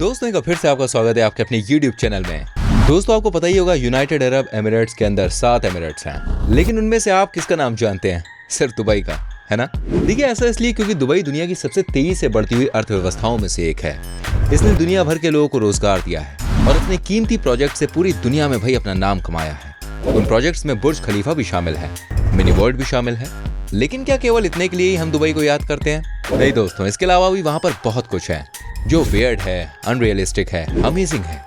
दोस्तों एक बार फिर से आपका स्वागत है आपके अपने YouTube चैनल में। दोस्तों आपको पता ही होगा यूनाइटेड अरब एमिरेट्स के अंदर 7 एमिरेट्स हैं, लेकिन उनमें से आप किसका नाम जानते हैं? सिर्फ दुबई का, है ना? देखिए ऐसा इसलिए क्योंकि दुबई दुनिया की सबसे तेजी से बढ़ती हुई अर्थव्यवस्थाओं में से एक है। इसने दुनिया भर के लोगों को रोजगार दिया है और अपने कीमती प्रोजेक्ट से पूरी दुनिया में भाई अपना नाम कमाया है। उन प्रोजेक्ट्स में बुर्ज खलीफा भी शामिल है, मिनी वर्ल्ड भी शामिल है। लेकिन क्या केवल इतने के लिए ही हम दुबई को याद करते हैं? नहीं दोस्तों, इसके अलावा भी वहाँ पर बहुत कुछ है जो वियर्ड है, अनरियलिस्टिक है, अमेजिंग है,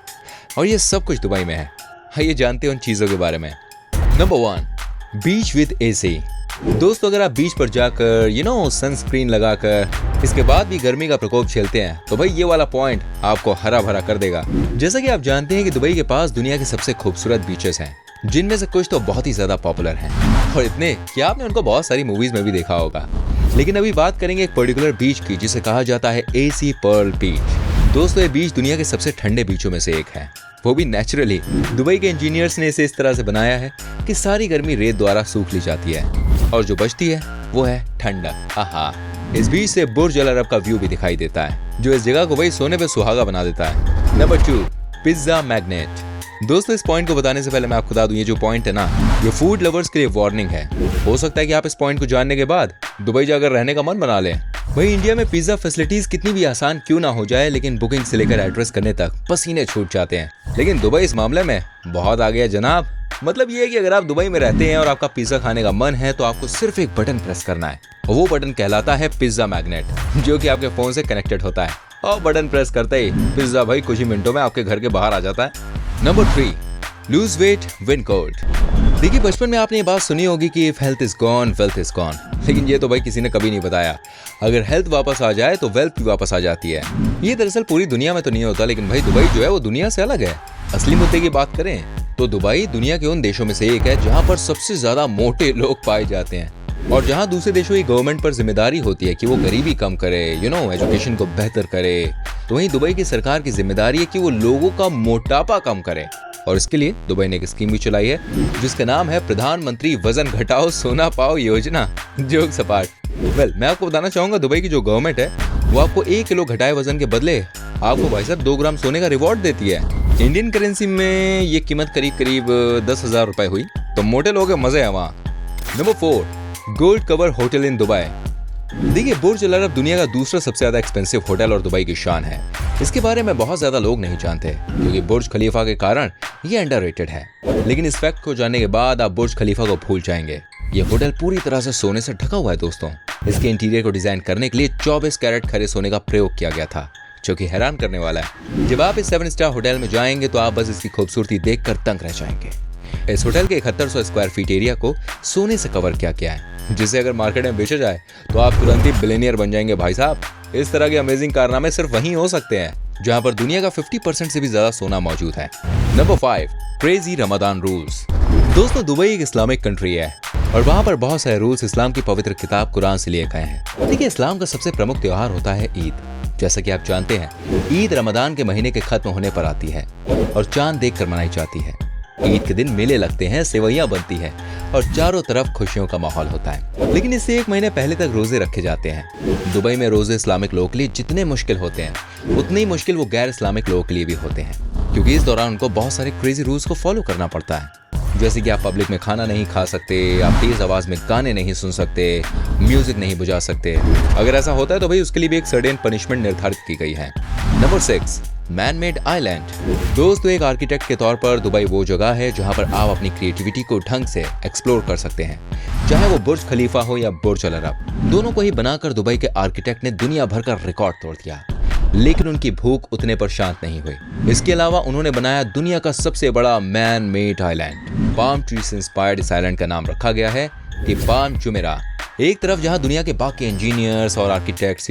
और ये सब कुछ दुबई में है। आइए जानते हैं उन चीजों के बारे में। Number 1, beach with AC. दोस्तों अगर आप बीच पर जाकर सनस्क्रीन लगाकर इसके बाद भी गर्मी का प्रकोप झेलते हैं तो भाई ये वाला पॉइंट आपको हरा भरा कर देगा। जैसा कि आप जानते हैं कि दुबई के पास दुनिया के सबसे खूबसूरत बीचेस हैं, जिनमें से कुछ तो बहुत ही ज्यादा पॉपुलर हैं और इतने कि आपने उनको बहुत सारी मूवीज में भी देखा होगा। लेकिन अभी बात करेंगे एक पर्टिकुलर बीच की जिसे कहा जाता है एसी पर्ल बीच। दोस्तों ये बीच दुनिया के सबसे ठंडे बीचों में से एक है, वो भी नेचुरली। दुबई के इंजीनियर्स ने इसे इस तरह से बनाया है कि सारी गर्मी रेत द्वारा सूख ली जाती है और जो बचती है वो है ठंडक। आहा, इस बीच से बुर्ज अल अरब का व्यू भी दिखाई देता है जो इस जगह को भाई सोने पे सुहागा बना देता है। Number 2, pizza magnet. दोस्तों इस पॉइंट को बताने से पहले मैं आपको बता दूं, ये जो पॉइंट है ना, ये फूड लवर्स के लिए वार्निंग है। हो सकता है कि आप इस पॉइंट को जानने के बाद दुबई जाकर रहने का मन बना लें। वहीं इंडिया में पिज्जा फैसिलिटीज कितनी भी आसान क्यों ना हो जाए, लेकिन बुकिंग से लेकर एड्रेस करने तक पसीने छूट जाते हैं। लेकिन दुबई इस मामले में बहुत आगे है जनाब। मतलब ये है कि अगर आप दुबई में रहते हैं और आपका पिज्जा खाने का मन है तो आपको सिर्फ एक बटन प्रेस करना है और वो बटन कहलाता है पिज्जा मैग्नेट, जो कि आपके फोन से कनेक्टेड होता है और बटन प्रेस करते ही पिज्जा भाई कुछ ही मिनटों में आपके घर के बाहर आ जाता है। Number 3, lose weight win code. देखिए बचपन में आपने ये बात सुनी होगी कि if health is gone wealth is gone, लेकिन ये तो भाई किसी ने कभी नहीं बताया अगर हेल्थ वापस आ जाए तो वेल्थ भी वापस आ जाती है। ये दरअसल पूरी दुनिया में तो नहीं होता, लेकिन भाई दुबई जो है वो दुनिया से अलग है। असली मुद्दे की बात करें तो दुबई दुनिया के उन देशों में से एक है जहाँ पर सबसे ज्यादा मोटे लोग पाए जाते हैं और जहाँ दूसरे देशों की गवर्नमेंट पर जिम्मेदारी होती है कि वो गरीबी कम करे, एजुकेशन को बेहतर करे, तो वहीं दुबई की सरकार की जिम्मेदारी है कि वो लोगों का मोटापा कम करे। और इसके लिए दुबई ने एक स्कीम भी चलाई है जिसका नाम है प्रधानमंत्री वजन घटाओ सोना पाओ योजना। जोक सपाट। मैं आपको बताना चाहूंगा दुबई की जो गवर्नमेंट है वो आपको 1 किलो घटाए वजन के बदले आपको भाई साहब 2 ग्राम सोने का रिवॉर्ड देती है। इंडियन करेंसी में ये कीमत करीब 10,000 रुपए हुई, तो मोटे लोगों के मजे हैं वहाँ। Number 4, gold cover hotel in Dubai. देखिए बुर्ज अल अरब दुनिया का दूसरा सबसे ज्यादा एक्सपेंसिव होटल और दुबई की शान है। इसके बारे में बहुत ज्यादा लोग नहीं जानते क्योंकि बुर्ज खलीफा के कारण ये अंडररेटेड है, लेकिन इस फैक्ट को जानने के बाद आप बुर्ज खलीफा को भूल जाएंगे। ये होटल पूरी तरह से सोने से ढका हुआ है दोस्तों। इसके इंटीरियर को डिजाइन करने के लिए 24 कैरेट खरे सोने का प्रयोग किया गया था, जो कि हैरान करने वाला है। जब आप इस 7 स्टार होटल में जाएंगे तो आप बस इसकी खूबसूरती देखकर दंग रह जाएंगे। इस होटल के 7100 स्क्वायर फीट एरिया को सोने से कवर किया गया है, जिसे अगर मार्केट में बेचा जाए तो आप तुरंत ही बिलियनियर बन जाएंगे भाई साहब। इस तरह के अमेजिंग कारनामे सिर्फ वहीं हो सकते हैं जहां पर दुनिया का 50% से भी ज्यादा सोना मौजूद है। Number 5, crazy Ramzan rules. दोस्तों दुबई एक इस्लामिक कंट्री है और वहां पर बहुत सारे रूल्स इस्लाम की पवित्र किताब कुरान से लिए गए हैं। देखिए इस्लाम का सबसे प्रमुख त्योहार होता है ईद। जैसा कि आप जानते हैं ईद रमजान के महीने के खत्म होने पर आती है और चांद देखकर मनाई जाती है। ईद के दिन मेले लगते हैं, सेवइयां बनती है और चारों तरफ खुशियों का माहौल होता है। लेकिन इससे 1 महीने पहले तक रोजे रखे जाते हैं। दुबई में रोजे इस्लामिक लोगों के लिए जितने मुश्किल होते हैं उतने ही मुश्किल वो गैर इस्लामिक लोगों के लिए भी होते हैं, क्योंकि इस दौरान उनको बहुत सारे क्रेजी रूल्स को फॉलो करना पड़ता है। जैसे कि आप पब्लिक में खाना नहीं खा सकते, आप तेज आवाज में गाने नहीं सुन सकते, म्यूजिक नहीं बुझा सकते। अगर ऐसा होता है तो भाई उसके लिए भी एक सर्टेन पनिशमेंट निर्धारित की गई है। Number 6, man made island. दोस्तों एक आर्किटेक्ट के तौर पर दुबई वो जगह है जहां पर आप अपनी क्रिएटिविटी को ढंग से एक्सप्लोर कर सकते हैं। चाहे वो बुर्ज खलीफा हो या बुर्ज अल अरब, दोनों को ही बनाकर दुबई के आर्किटेक्ट ने दुनिया भर का रिकॉर्ड तोड़ दिया। लेकिन उनकी भूख उतने पर शांत नहीं हुई। इसके अलावा उन्होंने बनाया दुनिया का सबसे बड़ा man made island. Palm tree से इंस्पायर्ड इस आइलैंड का नाम रखा गया है कि पाम जुमेरा। एक तरफ जहां दुनिया के बाकी इंजीनियर्स और आर्किटेक्ट्स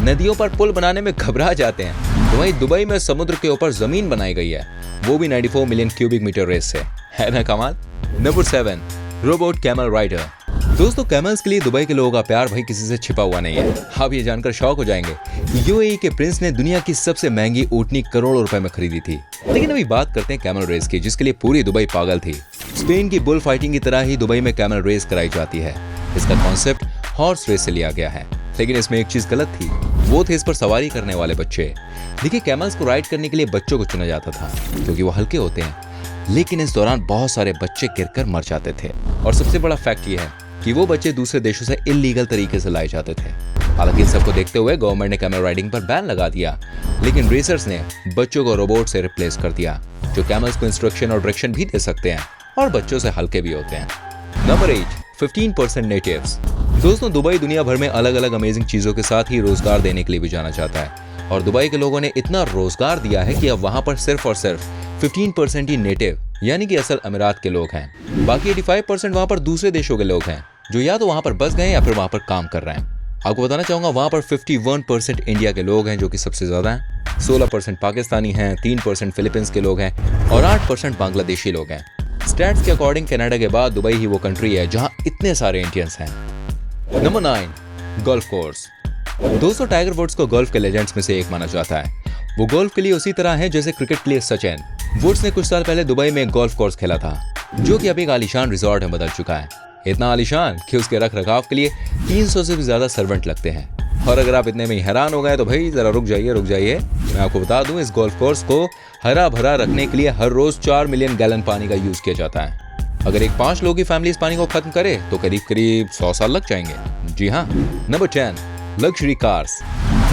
नदियों पर पुल बनाने में घबरा जाते हैं, तो वहीं दुबई में समुद्र के ऊपर जमीन बनाई गई है, वो भी 94 मिलियन क्यूबिक मीटर रेस से। है ना कमाल। Number 7, robot camel rider. दोस्तों कैमल्स के लिए दुबई के लोगों का प्यार भाई किसी से छिपा हुआ नहीं है। आप ये जानकर शॉक हो जाएंगे यूएई के प्रिंस ने दुनिया की सबसे महंगी ऊँटनी करोड़ों रुपए में खरीदी थी। लेकिन अभी बात करते हैं कैमल रेस की, जिसके लिए पूरी दुबई पागल थी। स्पेन की बुल फाइटिंग की तरह ही दुबई में कैमल रेस कराई जाती है। इसका कॉन्सेप्ट हॉर्स रेस से लिया गया है। लेकिन इसमें एक चीज गलत थी, वो थे इस पर सवारी करने वाले बच्चे। देखिए कैमल्स को राइड करने के लिए बच्चों को चुना जाता था क्योंकि वो हल्के होते हैं, लेकिन इस दौरान बहुत सारे बच्चे गिरकर मर जाते थे। और सबसे बड़ा फैक्ट ये है कि वो बच्चे दूसरे देशों से इल्लीगल तरीके से लाए जाते थे। हालांकि इस सबको देखते हुए गवर्नमेंट ने कैमल राइडिंग पर बैन लगा दिया, लेकिन रेसर्स ने बच्चों को रोबोट से रिप्लेस कर दिया जो कैमल्स को इंस्ट्रक्शन और डायरेक्शन भी दे सकते हैं और बच्चों से हल्के भी होते हैं। Number 8, 15% natives. दोस्तों दुबई दुनिया भर में अलग अलग अमेजिंग चीजों के साथ ही रोजगार देने के लिए भी जाना चाहता है और दुबई के लोगों ने इतना रोजगार दिया है कि अब वहां पर सिर्फ और सिर्फ 15% ही नेटिव यानी कि असल अमीरात के लोग हैं। बाकी 85% वहां पर दूसरे देशों के लोग हैं जो या तो वहां पर बस गए या फिर वहां पर काम कर रहे हैं। आपको बताना चाहूंगा वहां पर 51% इंडिया के लोग हैं जो कि सबसे ज्यादा हैं, 16% पाकिस्तानी हैं, 3% फिलीपींस के लोग हैं और 8% बांग्लादेशी लोग हैं। स्टैट्स के अकॉर्डिंग कनाडा के बाद दुबई ही वो कंट्री है जहां इतने सारे इंडियंस हैं। Number 9, golf course. दोस्तों टाइगर वुड्स को गोल्फ के लेजेंड्स में से एक माना जाता है। वो गोल्फ के लिए उसी तरह है जैसे क्रिकेट के लिए सचिन। वुड्स ने कुछ साल पहले दुबई में एक गोल्फ कोर्स खेला था जो कि अब एक आलीशान रिजॉर्ट में बदल चुका है। इतना आलीशान कि उसके रख रखाव के लिए 300 से भी ज्यादा सर्वेंट लगते हैं। और अगर आप इतने में ही हैरान हो गए तो भाई जरा रुक जाइए। मैं आपको बता दूं इस गोल्फ कोर्स को हरा भरा रखने के लिए हर रोज 4 मिलियन गैलन पानी का यूज किया जाता है। अगर एक 5 लोगों की फैमिली इस पानी को खत्म करे तो करीब 100 साल लग जाएंगे। जी हाँ। Number 10, luxury cars.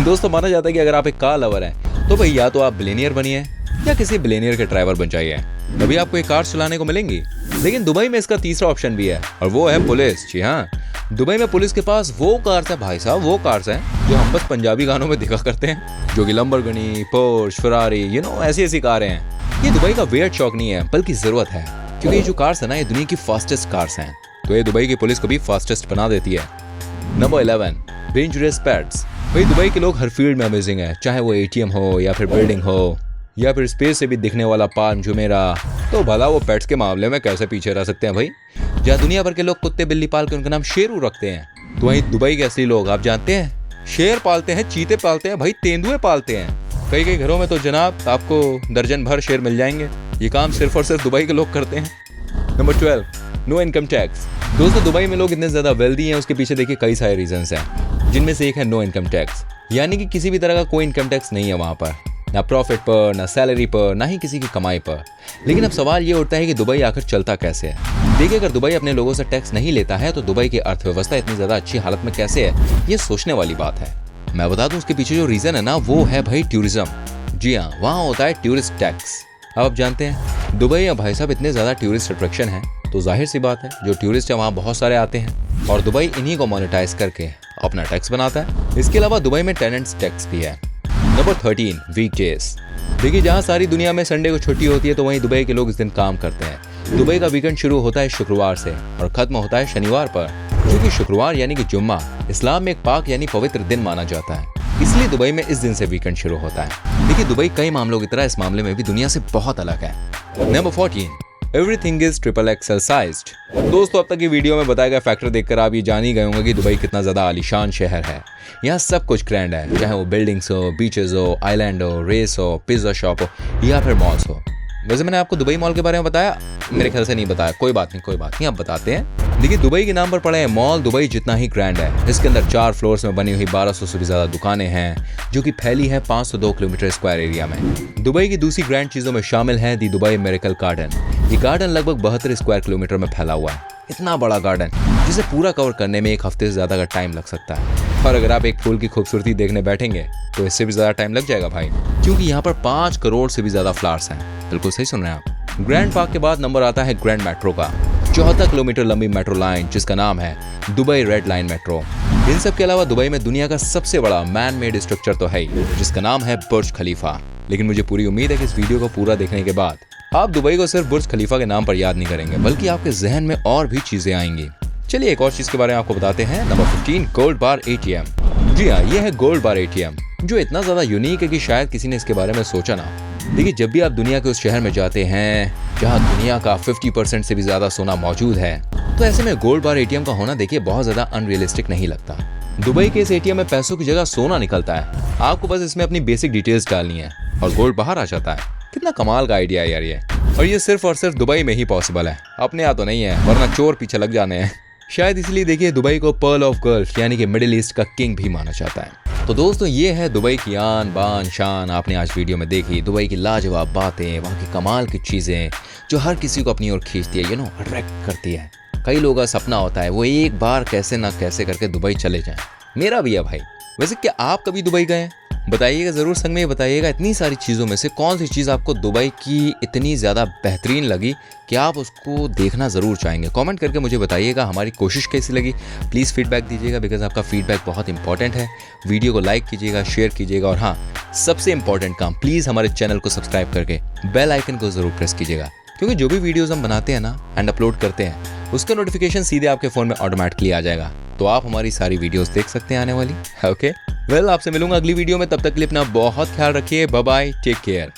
दोस्तों माना जाता है कि अगर आप एक कार लवर हैं तो भाई या तो आप बिलियनियर बनिए या किसी बिलियनियर के ड्राइवर बन जाइए, तभी आपको एक कार चलाने को मिलेंगी। लेकिन दुबई में इसका तीसरा ऑप्शन भी है और वो है पुलिस। जी हाँ, दुबई में पुलिस के पास वो कार्स है भाई साहब, वो कार्स हैं जो हम बस पंजाबी गानों में दिखा करते हैं, जो कि लंबरगिनी, पोर्श, फरारी ऐसी कारें हैं। ये दुबई का वेयर्ड शौक नहीं है बल्कि जरूरत है, क्योंकि ये जो कार्स है ना ये दुनिया की फास्टेस्ट कार्स हैं, तो ये दुबई की पुलिस को भी फास्टेस्ट बना देती है। Number 11, dangerous pets. भाई दुबई के लोग हर फील्ड में अमेजिंग है, चाहे वो ATM हो या फिर बिल्डिंग हो या फिर स्पेस से भी दिखने वाला पाल्म जुमेरा, तो भला वो पेट्स के मामले में कैसे पीछे रह सकते हैं भाई। जहाँ दुनिया भर के लोग कुत्ते बिल्ली पाल के उनका नाम शेरू रखते हैं, तो वहीं दुबई के असली लोग आप जानते हैं शेर पालते हैं, चीते पालते हैं, भाई तेंदुए पालते हैं। कई घरों में तो जनाब आपको दर्जन भर शेर मिल जाएंगे। ये काम सिर्फ और सिर्फ दुबई के लोग करते हैं। Number 12, no income tax. दोस्तों दुबई में लोग इतने ज्यादा वेल्दी हैं उसके पीछे देखिए कई सारे रीजंस हैं, जिनमें से एक है नो इनकम टैक्स, यानी कि किसी भी तरह का कोई इनकम टैक्स नहीं है वहां पर, ना प्रॉफिट पर, ना सैलरी पर, ना ही किसी की कमाई पर। लेकिन अब सवाल ये उठता है कि दुबई आखिर चलता कैसे है। देखिए अगर दुबई अपने लोगों से टैक्स नहीं लेता है तो दुबई की अर्थव्यवस्था इतनी ज्यादा अच्छी हालत में कैसे है, ये सोचने वाली बात है। मैं बता दूं उसके पीछे जो रीजन है ना वो है भाई टूरिज्म। जी हाँ, वहाँ होता है टूरिस्ट टैक्स। अब आप जानते हैं दुबई या भाई साहब इतने ज्यादा टूरिस्ट अट्रैक्शन है, तो जाहिर सी बात है जो टूरिस्ट है वहाँ बहुत सारे आते हैं और दुबई इन्हीं को मोनेटाइज करके अपना टैक्स बनाता है। इसके अलावा दुबई में टेनेंट्स टैक्स भी है। Number 13, weekdays. देखिए जहाँ सारी दुनिया में संडे को छुट्टी होती है तो वहीं दुबई के लोग इस दिन काम करते हैं। दुबई का वीकेंड शुरू होता है शुक्रवार से और खत्म होता है शनिवार पर, क्योंकि शुक्रवार यानी कि जुम्मा इस्लाम में एक पाक यानी पवित्र दिन माना जाता है, इसलिए दुबई में इस दिन से वीकेंड शुरू होता है। देखिए दुबई कई मामलों की तरह इस मामले में भी दुनिया से बहुत अलग है। Number 14, everything is triple XL sized. दोस्तों अब तक की वीडियो में बताए गए फैक्टर देखकर आप ये जान ही गए होंगे कि दुबई कितना ज्यादा आलीशान शहर है। यहाँ सब कुछ ग्रैंड है, चाहे वो बिल्डिंग्स हो, बीचेस हो, आइलैंड हो, रेस हो, पिज्जा शॉप हो या फिर मॉल्स हो। वैसे मैंने आपको दुबई मॉल के बारे में बताया, मेरे ख्याल से नहीं बताया, कोई बात नहीं अब बताते हैं। देखिए दुबई के नाम पर पड़े हैं मॉल दुबई जितना ही ग्रैंड है। इसके अंदर 4 फ्लोर्स में बनी हुई 1200 से भी ज्यादा दुकानें हैं जो कि फैली है 502 किलोमीटर स्क्वायर एरिया में। दुबई की दूसरी ग्रैंड चीजों में शामिल है दी दुबई मिरेकल गार्डन। ये गार्डन लगभग 72 स्क्वायर किलोमीटर में फैला हुआ है। इतना बड़ा गार्डन जिसे पूरा कवर करने में 1 हफ्ते से ज्यादा का टाइम लग सकता है। और अगर आप एक फूल की खूबसूरती देखने बैठेंगे तो इससे भी ज्यादा टाइम लग जाएगा भाई, क्योंकि यहाँ पर 5 करोड़ से भी ज्यादा फ्लावर्स हैं। बिल्कुल सही सुन रहे हैं आप। ग्रैंड पार्क के बाद नंबर आता है ग्रैंड मेट्रो का, 74 किलोमीटर लंबी मेट्रो लाइन जिसका नाम है दुबई रेड लाइन मेट्रो। इन सब के अलावा दुबई में दुनिया का सबसे बड़ा मैन मेड स्ट्रक्चर तो है ही, जिसका नाम है बुर्ज खलीफा। लेकिन मुझे पूरी उम्मीद है कि इस वीडियो को पूरा देखने के बाद आप दुबई को सिर्फ बुर्ज खलीफा के नाम पर याद नहीं करेंगे, बल्कि आपके जहन में और भी चीजें आएंगी। चलिए एक और चीज के बारे में आपको बताते हैं। नंबर 15, गोल्ड बार ATM। जी हाँ, ये है गोल्ड बार ATM जो इतना ज्यादा यूनिक है कि शायद किसी ने इसके बारे में सोचा ना। देखिए जब भी आप दुनिया के उस शहर में जाते हैं जहाँ दुनिया का 50% से भी ज्यादा सोना मौजूद है, तो ऐसे में गोल्ड बार ATM का होना देखिए बहुत ज्यादा अनरियलिस्टिक नहीं लगता। दुबई के इस ATM में पैसों की जगह सोना निकलता है। आपको बस इसमें अपनी बेसिक डिटेल्स डालनी है और गोल्ड बाहर आ जाता है। कितना कमाल का आइडिया है यार ये। और ये सिर्फ और सिर्फ दुबई में ही पॉसिबल है, अपने यहाँ तो नहीं है, वरना चोर पीछे लग जाने हैं। शायद इसलिए देखिए दुबई को पर्ल ऑफ गल्फ यानी कि मिडिल ईस्ट का किंग भी माना जाता है। तो दोस्तों ये है दुबई की आन बान शान। आपने आज वीडियो में देखी दुबई की लाजवाब बातें, वहाँ की कमाल की चीज़ें जो हर किसी को अपनी ओर खींचती है, अट्रैक्ट करती है। कई लोगों का सपना होता है वो एक बार कैसे ना कैसे करके दुबई चले जाएं। मेरा भी है भाई। वैसे क्या आप कभी दुबई गए हैं? बताइएगा ज़रूर, संग में बताइएगा इतनी सारी चीज़ों में से कौन सी चीज़ आपको दुबई की इतनी ज़्यादा बेहतरीन लगी कि आप उसको देखना ज़रूर चाहेंगे। कमेंट करके मुझे बताइएगा हमारी कोशिश कैसी लगी। प्लीज़ फीडबैक दीजिएगा, बिकॉज आपका फीडबैक बहुत इंपॉर्टेंट है। वीडियो को लाइक कीजिएगा, शेयर कीजिएगा और हाँ, सबसे इंपॉर्टेंट काम, प्लीज़ हमारे चैनल को सब्सक्राइब करके बेल आइकन को ज़रूर प्रेस कीजिएगा, क्योंकि जो भी वीडियोज़ हम बनाते हैं ना एंड अपलोड करते हैं उसका नोटिफिकेशन सीधे आपके फ़ोन में ऑटोमेटिकली आ जाएगा, तो आप हमारी सारी वीडियोज़ देख सकते हैं आने वाली। ओके, वेल आपसे मिलूंगा अगली वीडियो में। तब तक के लिए अपना बहुत ख्याल रखिए। Bye bye, take care.